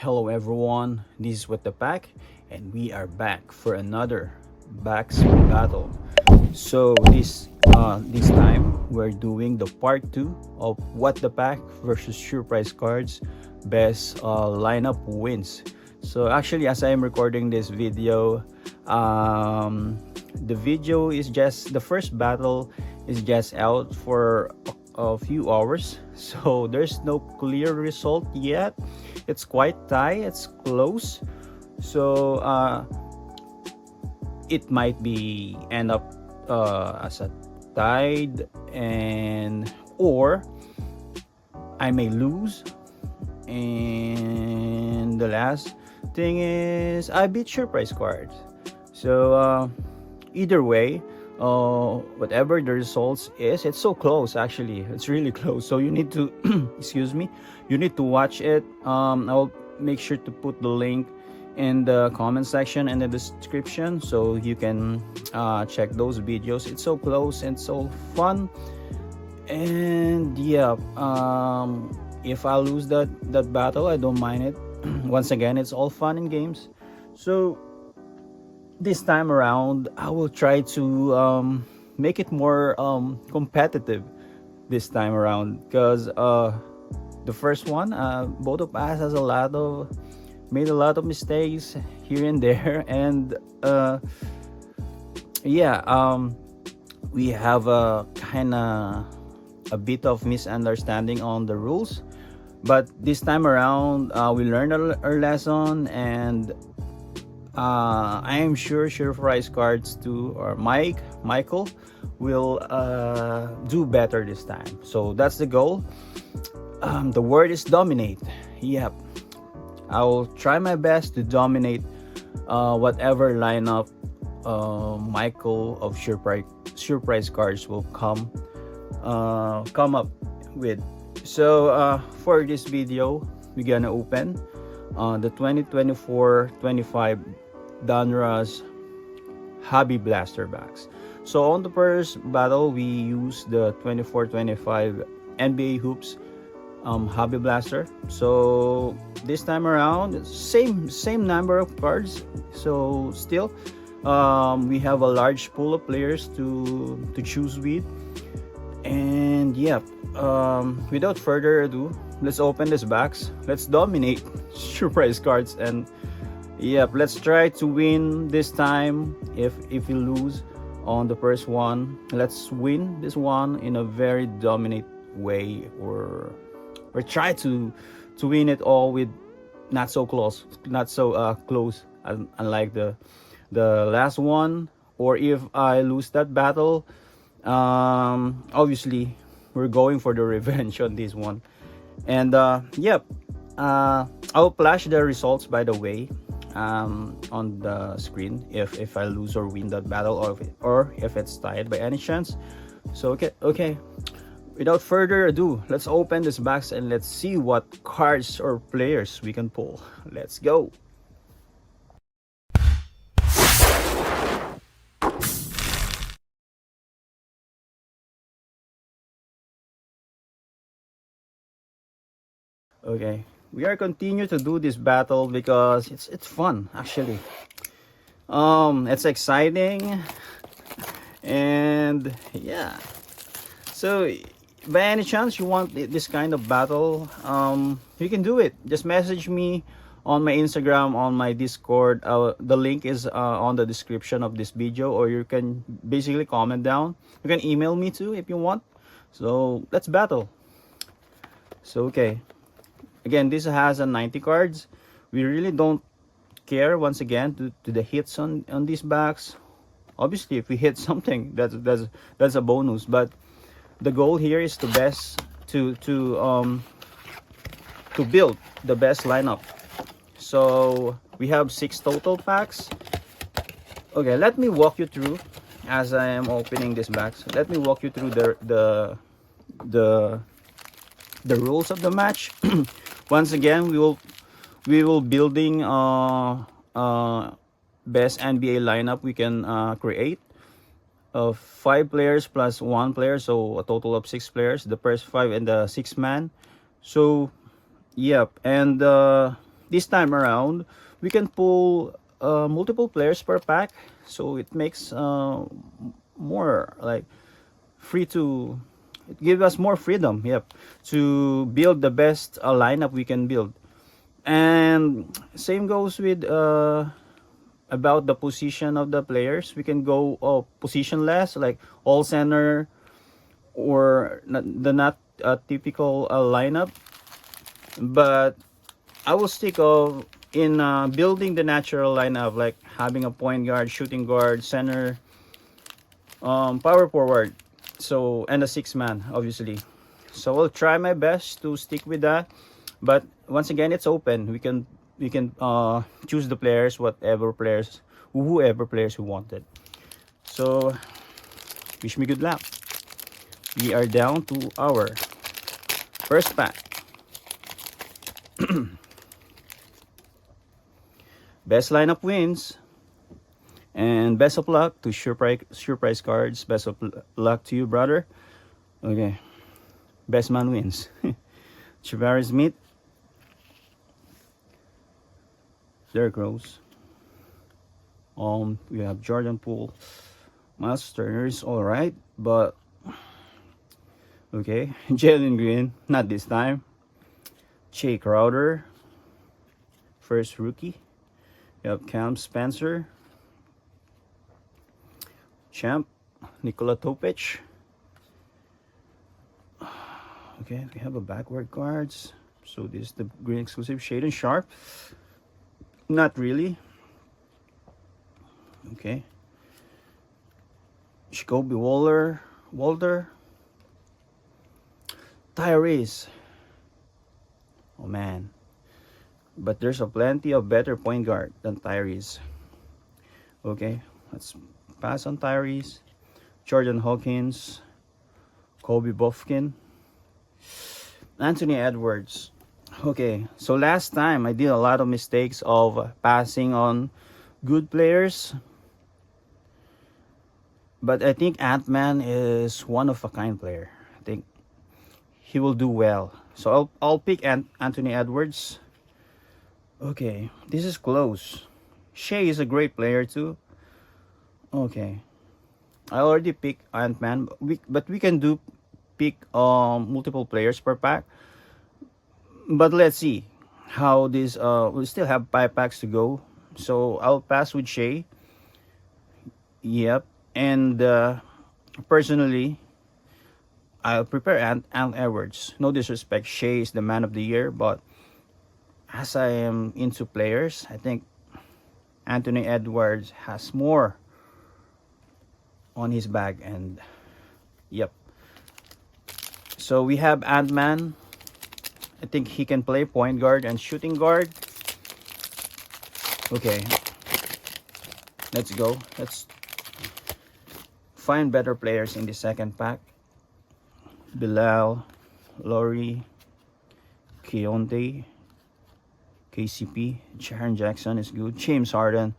Hello everyone, this is What the Pack, and we are back for another Backs battle. So this time we're doing the part 2 of What the Pack versus Sureprize Cards best lineup wins. So actually, as I am recording this video, the video is just the first battle is just out for a few hours, so there's no clear result yet. It's quite tight, it's close, so it might be end up as a tied, and or I may lose. And the last thing is I beat Sureprize Cards. So either way, whatever the results is, it's so close. Actually, it's really close, so you need to excuse me, you need to watch it. I'll make sure to put the link in the comment section and the description, so you can check those videos. It's so close and so fun. And yeah, if I lose that battle, I don't mind it. Once again, it's all fun and games. So this time around, I will try to make it more competitive this time around, because the first one, both of us has made a lot of mistakes here and there, and yeah, we have a kind of a bit of misunderstanding on the rules, but this time around we learned our lesson, and I am sure Sureprize Cards too, or Michael will do better this time. So that's the goal. The word is dominate. Yep, I will try my best to dominate whatever lineup Michael of Sureprize Cards will come up with. So for this video, we're gonna open the 2024-25 Donruss Hobby Blaster Box. So on the first battle, we use the 24-25 NBA Hoops Hobby Blaster. So this time around, same number of cards. So still, we have a large pool of players to choose with. And yeah, without further ado, let's open this box. Let's dominate Sureprize Cards, and yep, let's try to win this time. If we lose on the first one, let's win this one in a very dominant way, or try to win it all with not so close, unlike the last one. Or if I lose that battle, obviously we're going for the revenge on this one. And yep, I'll flash the results, by the way, on the screen if I lose or win that battle, or if it's tied by any chance. So okay, without further ado, let's open this box and let's see what cards or players we can pull. Let's go. Okay, we are continue to do this battle because it's fun, actually. It's exciting, and yeah. So by any chance you want this kind of battle, you can do it. Just message me on my Instagram, on my Discord. The link is on the description of this video, or you can basically comment down. You can email me too if you want. So let's battle. So okay, again, this has a 90 cards. We really don't care, once again, to the hits on these backs. Obviously, if we hit something, that's a bonus, but the goal here is to build the best lineup. So we have 6 total packs. Okay, let me walk you through as I am opening this box. Let me walk you through the rules of the match. Once again, we will building best NBA lineup we can create of 5 players plus 1 player, so a total of 6 players, the first 5 and the 6 man. So yep, and this time around we can pull multiple players per pack, so it makes more like free to it gives us more freedom, yep, to build the best lineup we can build. And same goes with about the position of the players. We can go positionless, like all center, or the not typical lineup. But I will stick of in building the natural lineup, like having a point guard, shooting guard, center, power forward, so, and a six man obviously. So I'll try my best to stick with that. But once again, it's open. We can choose the players, whoever players who wanted. So wish me good luck. We are down to our first pack. Best lineup wins. And best of luck to Sureprize Cards. Best of luck to you, brother. Okay. Best man wins. Jabari Smith. Derrick Rose. We have Jordan Poole. Miles Turner is alright, but okay. Jalen Green, not this time. Jay Crowder. First rookie. You have Cam Spencer. Champ, Nikola Topic. Okay, we have a backward cards. So this is the green exclusive. Shaden Sharp. Not really. Okay. Jacoby Walter. Tyrese. Oh man. But there's a plenty of better point guard than Tyrese. Okay, let's pass on Tyrese. Jordan Hawkins. Kobe Bufkin. Anthony Edwards. Okay, so last time I did a lot of mistakes of passing on good players. But I think Ant-Man is one of a kind player. I think he will do well. So I'll pick Anthony Edwards. Okay, this is close. Shea is a great player too. Okay, I already picked Ant-Man, but we can do pick multiple players per pack. But let's see how this we still have 5 packs to go. So I'll pass with Shea. Yep. And personally, I'll prepare Ant Edwards. No disrespect, Shea is the man of the year, but as I am into players, I think Anthony Edwards has more on his bag. And yep. So we have Ant-Man. I think he can play point guard and shooting guard. Okay. Let's go. Let's find better players in the second pack. Bilal, Laurie, Keontae, KCP, Jaren Jackson is good. James Harden.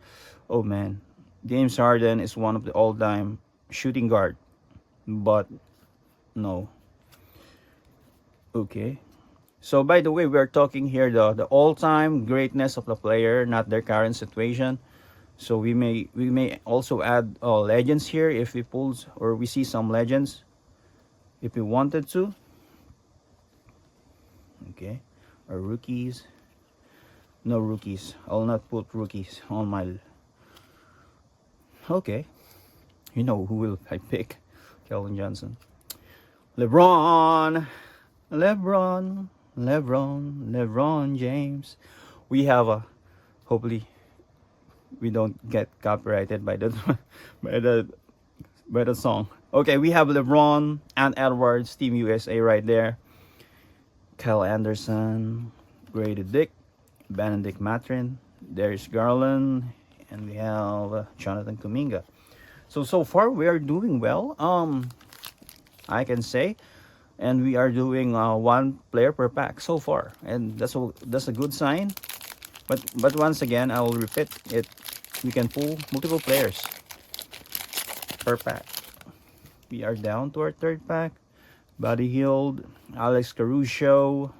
Oh man. James Harden is one of the all-time shooting guard. But no. Okay. So by the way, we're talking here the all-time greatness of the player, not their current situation. So we may also add legends here if we pull or we see some legends if we wanted to. Okay. Or rookies. No rookies. I'll not put rookies on my. Okay. You know who will I pick? Kelvin Johnson. LeBron James. We have a, hopefully we don't get copyrighted by the by the song. Okay, we have LeBron and Edwards, Team USA right there. Kyle Anderson, Grady Dick, Benedict Matrin, Darius Garland, and we have Jonathan Kuminga. So far we are doing well. I can say, and we are doing 1 player per pack so far, and that's a good sign. But once again, I will repeat it. We can pull multiple players per pack. We are down to our 3rd pack. Buddy Hield, Alex Caruso,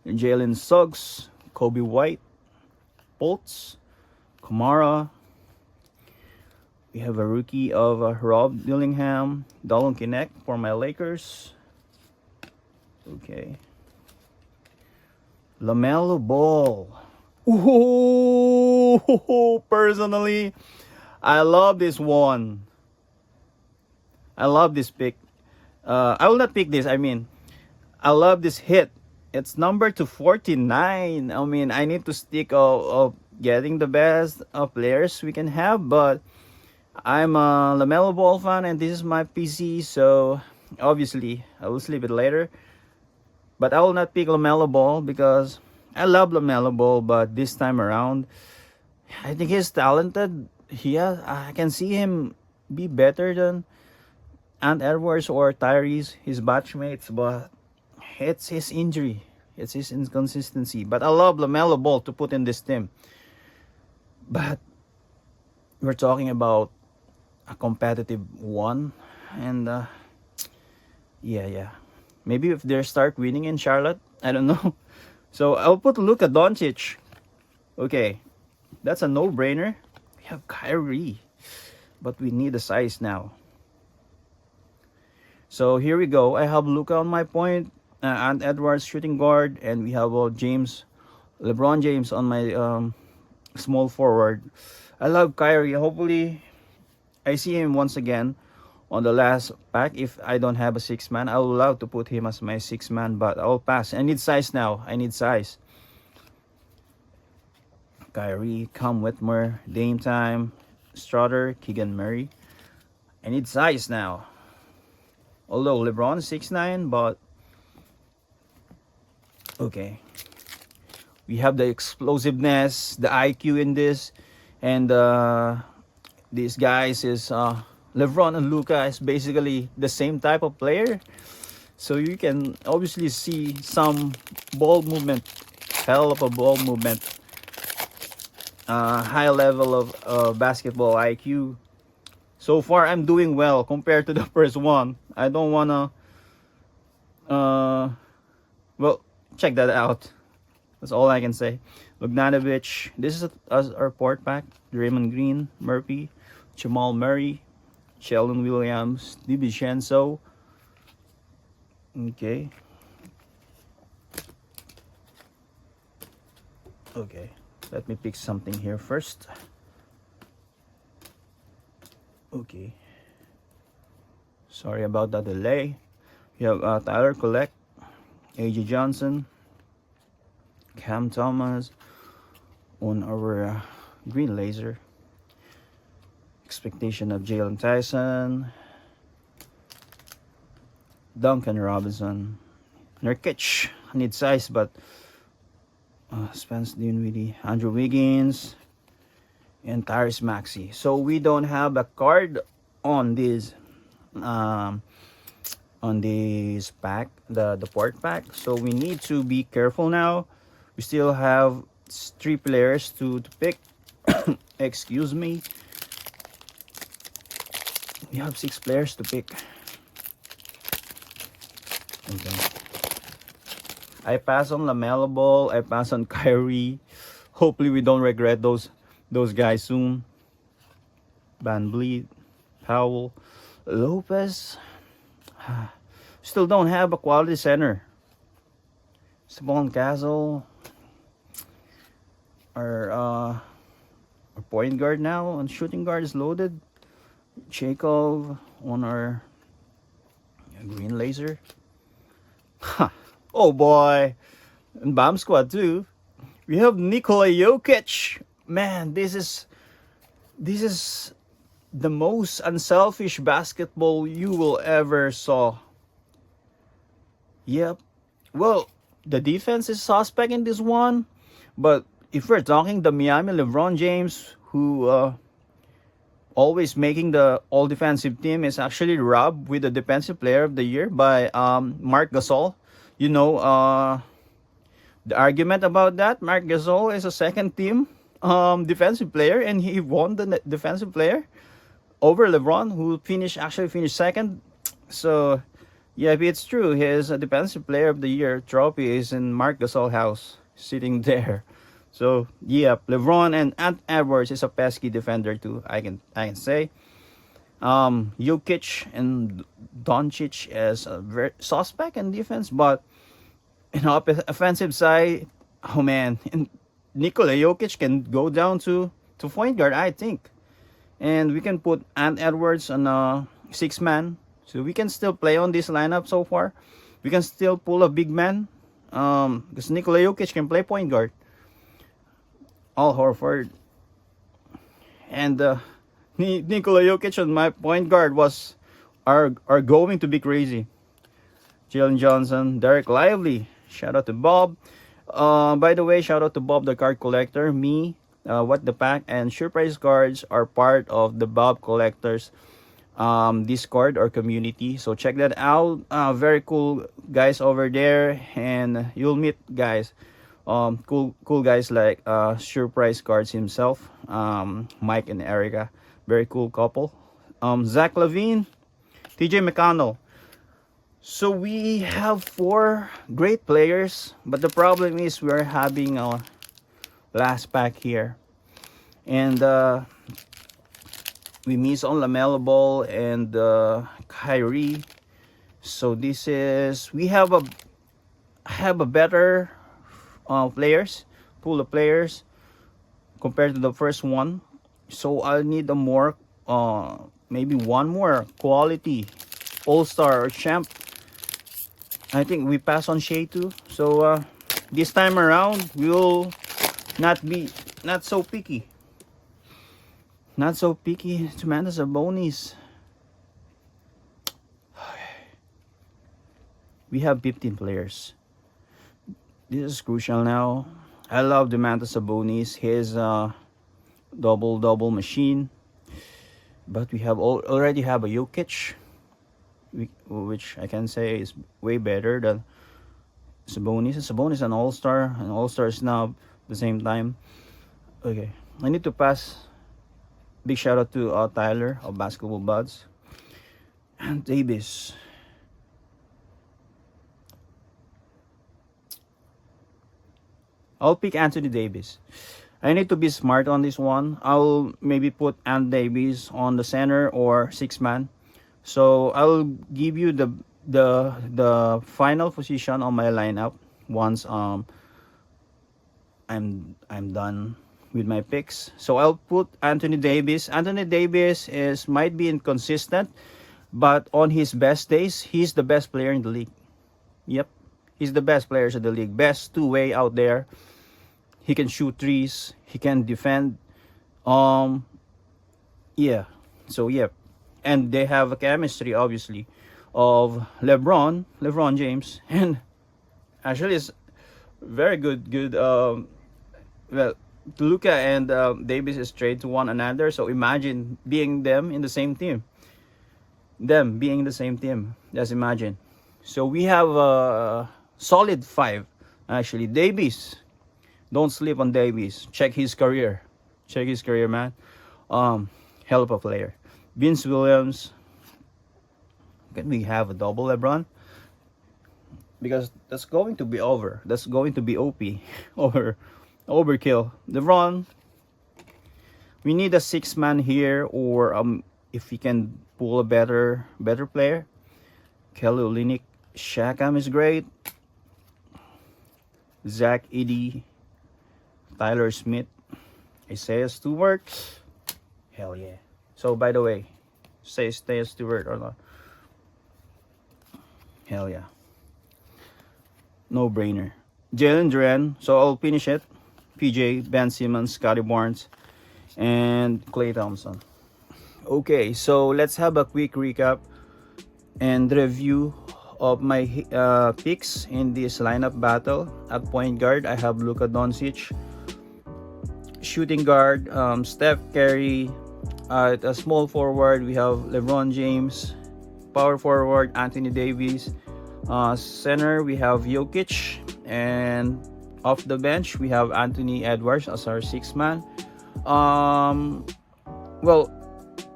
Jalen Suggs, Kobe White, Bolts, Kamara. We have a rookie of Rob Dillingham, Dalton Kinect for my Lakers. Okay. LaMelo Ball. Ooh, personally, I love this one. I love this pick. I will not pick this. I mean, I love this hit. It's number 249. I mean, I need to stick of getting the best players we can have, but I'm a LaMelo Ball fan, and this is my PC, so obviously I will sleep it later. But I will not pick LaMelo Ball because I love LaMelo Ball, but this time around, I think he's talented. I can see him be better than Ant Edwards or Tyrese, his batchmates, but it's his injury. It's his inconsistency. But I love LaMelo Ball to put in this team. But we're talking about a competitive one, and yeah. Maybe if they start winning in Charlotte, I don't know. So I'll put Luka Doncic. Okay, that's a no-brainer. We have Kyrie, but we need a size now. So here we go. I have Luka on my point, and Edwards shooting guard, and we have LeBron James on my small forward. I love Kyrie. Hopefully, I see him once again on the last pack. If I don't have a 6-man, I would love to put him as my 6-man, but I'll pass. I need size now. I need size. Kyrie, Cam Whitmer, Dame Time, Strutter, Keegan Murray. I need size now. Although LeBron is 6'9", but okay. We have the explosiveness, the IQ in this, and these guys is LeBron and Luka is basically the same type of player. So you can obviously see some ball movement, hell of a ball movement, high level of basketball IQ. So far, I'm doing well compared to the first one. I don't wanna, well, check that out. That's all I can say. Bogdanovic. This is our port pack. Draymond Green, Murphy, Jamal Murray, Sheldon Williams, DiVincenzo. Okay. Okay. Let me pick something here first. Okay. Sorry about the delay. We have Tyler Collect, AJ Johnson, Cam Thomas on our green laser. Expectation of Jalen Tyson, Duncan Robinson, Nurkic. I need size, but Spence Dinwiddie, Andrew Wiggins, and Tyrese Maxey. So we don't have a card on this pack, the port pack. So we need to be careful now. We still have 3 players to pick. Excuse me. We have 6 players to pick. Okay. I pass on LaMelo Ball. I pass on Kyrie. Hopefully we don't regret those guys soon. Van Vliet, Powell, Lopez. Still don't have a quality center. Stephon Castle. Our point guard now, and shooting guard is loaded. Chekhov on our green laser. Oh boy. And Bomb Squad too. We have Nikola Jokic. Man, this is the most unselfish basketball you will ever saw. Yep. Well, the defense is suspect in this one, but if we're talking the Miami LeBron James, who always making the all defensive team, is actually robbed with the defensive player of the year by Marc Gasol. You know, the argument about that, Marc Gasol is a second team defensive player, and he won the defensive player over LeBron, who actually finished second. So Yeah, it's true. His Defensive Player of the Year trophy is in Mark Gasol house, sitting there. So yeah, LeBron and Ant Edwards is a pesky defender too. I can say. Jokic and Doncic is a very suspect in defense, but offensive side, oh man, and Nikola Jokic can go down to point guard, I think, and we can put Ant Edwards on a six man, so we can still play on this lineup so far. We can still pull a big man, because Nikola Jokic can play point guard. Al Horford and Nikola Jokic on my point guard are going to be crazy. Jalen Johnson, Derek Lively. Shout out to Bob. By the way, shout out to Bob the card collector. Me, What the Pack, and Sureprize Cards are part of the Bob Collectors Discord or community. So check that out. Very cool guys over there, and you'll meet guys. Cool guys like Sureprize Cards himself, Mike and Erica. Very cool couple. Zach Levine, TJ McConnell. So we have four great players, but the problem is we're having a last pack here, and we miss on LaMelo Ball and Kyrie. So this is we have a better players, pool of players compared to the first one. So I'll need a more maybe one more quality all-star or champ. I think we pass on Shea too. So this time around we'll not so picky. Not so picky. Domantas Sabonis. We have 15 players. This is crucial now. I love Domantas Sabonis. His double machine. But we have already have a Jokic, which I can say is way better than Sabonis. Sabonis an all-star snob at the same time. Okay, I need to pass. Big shout out to Tyler of Basketball Buds and Davis. I'll pick Anthony Davis. I need to be smart on this one. I'll maybe put Ant Davis on the center or six man. So I'll give you the final position on my lineup once I'm done with my picks. So I'll put Anthony Davis. Anthony Davis might be inconsistent, but on his best days, he's the best player in the league. Yep, he's the best player in the league. Best two-way out there. He can shoot threes. He can defend. Yeah. So yep. And they have a chemistry, obviously, of LeBron James, and actually it's very good. Well, Luka and Davis is trade to one another. So imagine being them in the same team. Them being the same team. Just imagine. So we have a solid five. Actually, Davis. Don't sleep on Davis. Check his career. Check his career, man. Hell of a player. Vince Williams. Can we have a double LeBron? Because that's going to be over. That's going to be OP. Overkill. LeBron. We need a six man here, or if we can pull a better player. Kelly Olynyk. Shakam is great. Zach Edey. Tyler Smith. Isaiah Stewart. Hell yeah. So by the way, say Isaiah Stewart or not. Hell yeah. No brainer. Jalen Duren. So I'll finish it. PJ, Ben Simmons, Scotty Barnes, and Klay Thompson. Okay, so let's have a quick recap and review of my picks in this lineup battle. At point guard, I have Luka Doncic. Shooting guard, Steph Curry. At a small forward, we have LeBron James. Power forward, Anthony Davis. Center, we have Jokic. And off the bench, we have Anthony Edwards as our sixth man. Well,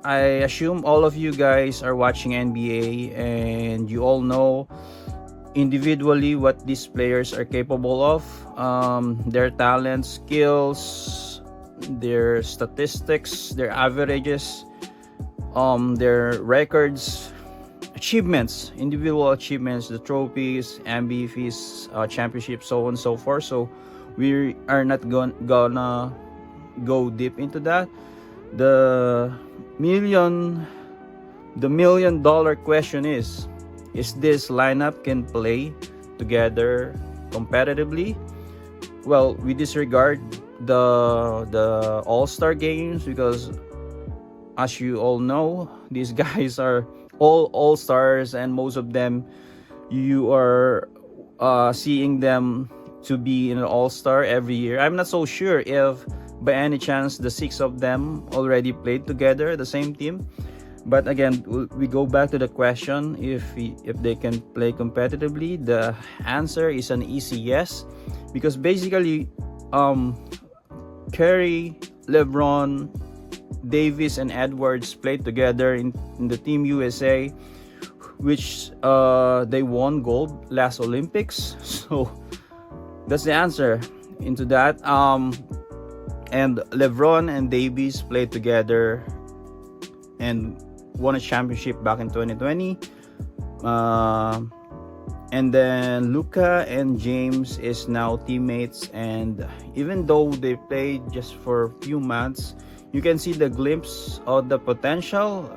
I assume all of you guys are watching NBA and you all know individually what these players are capable of, their talent, skills, their statistics, their averages, their records, achievements, individual achievements, the trophies, MVPs, championships, so on and so forth. So we are not gonna go deep into that. The million the million dollar question is this lineup can play together competitively? Well, we disregard the all-star games because, as you all know, these guys are all stars, and most of them you are seeing them to be in an all-star every year. I'm not so sure if by any chance the 6 of them already played together, the same team. But again, we go back to the question, if they can play competitively. The answer is an easy yes, because basically Curry, LeBron, Davis, and Edwards played together in the Team USA, which they won gold last Olympics. So that's the answer into that. And LeBron and Davis played together and won a championship back in 2020. And then Luka and James is now teammates, and even though they played just for a few months, you can see the glimpse of the potential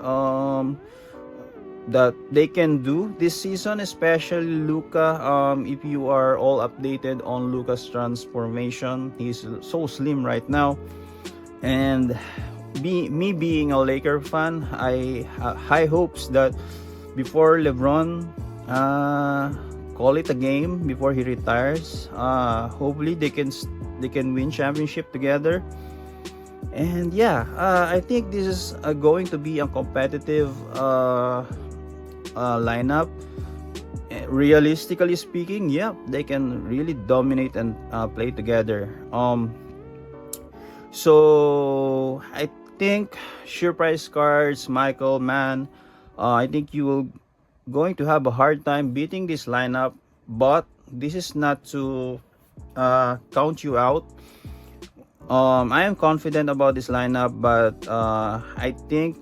that they can do this season, especially Luka. If you are all updated on Luka's transformation, he's so slim right now. And me being a Laker fan, I have high hopes that before LeBron call it a game, before he retires, hopefully they can win championship together. And yeah, I think this is going to be a competitive lineup. Realistically speaking, yeah, they can really dominate and play together. So I think Sureprize Cards, Michael, man, I think you will going to have a hard time beating this lineup, but this is not to count you out. I am confident about this lineup, but I think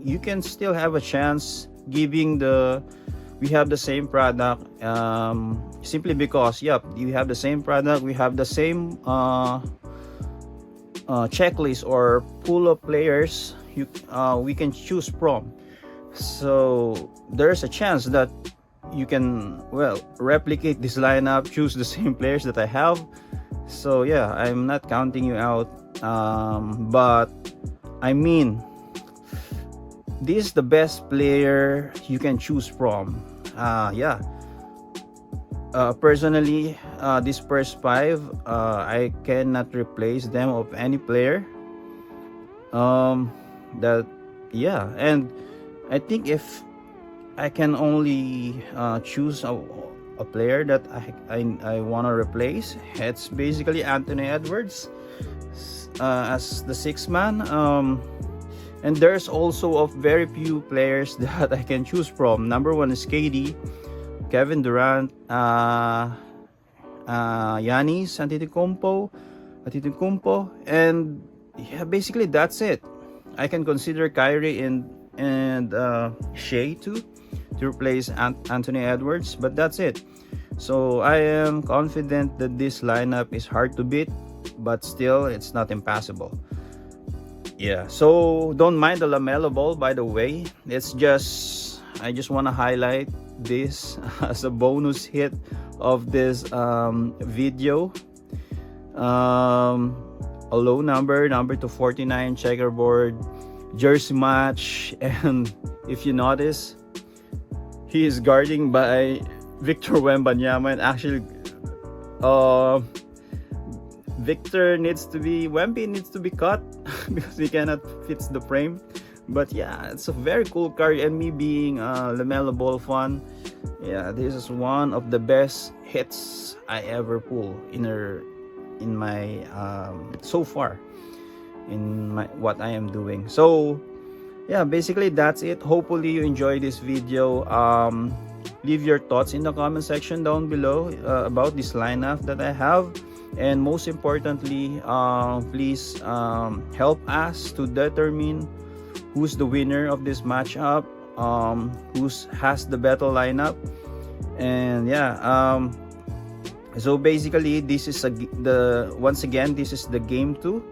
you can still have a chance, giving we have the same product, simply because you have the same product, we have the same checklist or pool of players we can choose from. So there's a chance that you can, well, replicate this lineup, choose the same players that I have. So yeah, I'm not counting you out, but I mean, this is the best player you can choose from. Personally, these first 5, I cannot replace them of any player. And I think if I can only choose a player that I want to replace, it's basically Anthony Edwards as the 6th man. And there's also a very few players that I can choose from. Number 1 is KD, Kevin Durant, Giannis Antetokounmpo, and yeah, basically that's it. I can consider Kyrie and Shea too to replace Anthony Edwards, but that's it. So I am confident that this lineup is hard to beat, but still it's not impossible. Yeah, so don't mind the LaMelo Ball, by the way. It's just, I just want to highlight this as a bonus hit of this video. A low number 249 checkerboard jersey match, and if you notice, he is guarding by Victor Wembanyama, and actually Wemby needs to be cut because he cannot fit the frame. But yeah, it's a very cool card, and me being a LaMelo Ball fan, yeah, this is one of the best hits I ever pull in my so far. in what I am doing. So yeah, basically that's it. Hopefully you enjoy this video. Leave your thoughts in the comment section down below about this lineup that I have, and most importantly, please help us to determine who's the winner of this matchup, who has the better lineup. And yeah, so basically this is once again this is the game 2,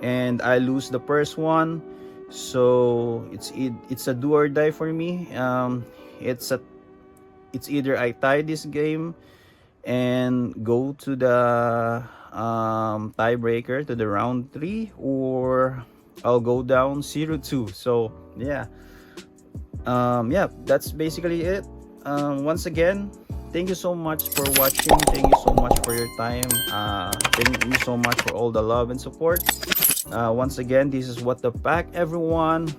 and I lose the first one, so it's a do or die for me. It's either I tie this game and go to the tiebreaker to the round 3, or I'll go down 0-2. So yeah, yeah, that's basically it. Once again, thank you so much for watching. Thank you so much for your time. Thank you so much for all the love and support. Once again, this is What the Pack, everyone.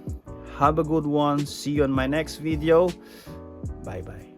Have a good one. See you on my next video. Bye bye.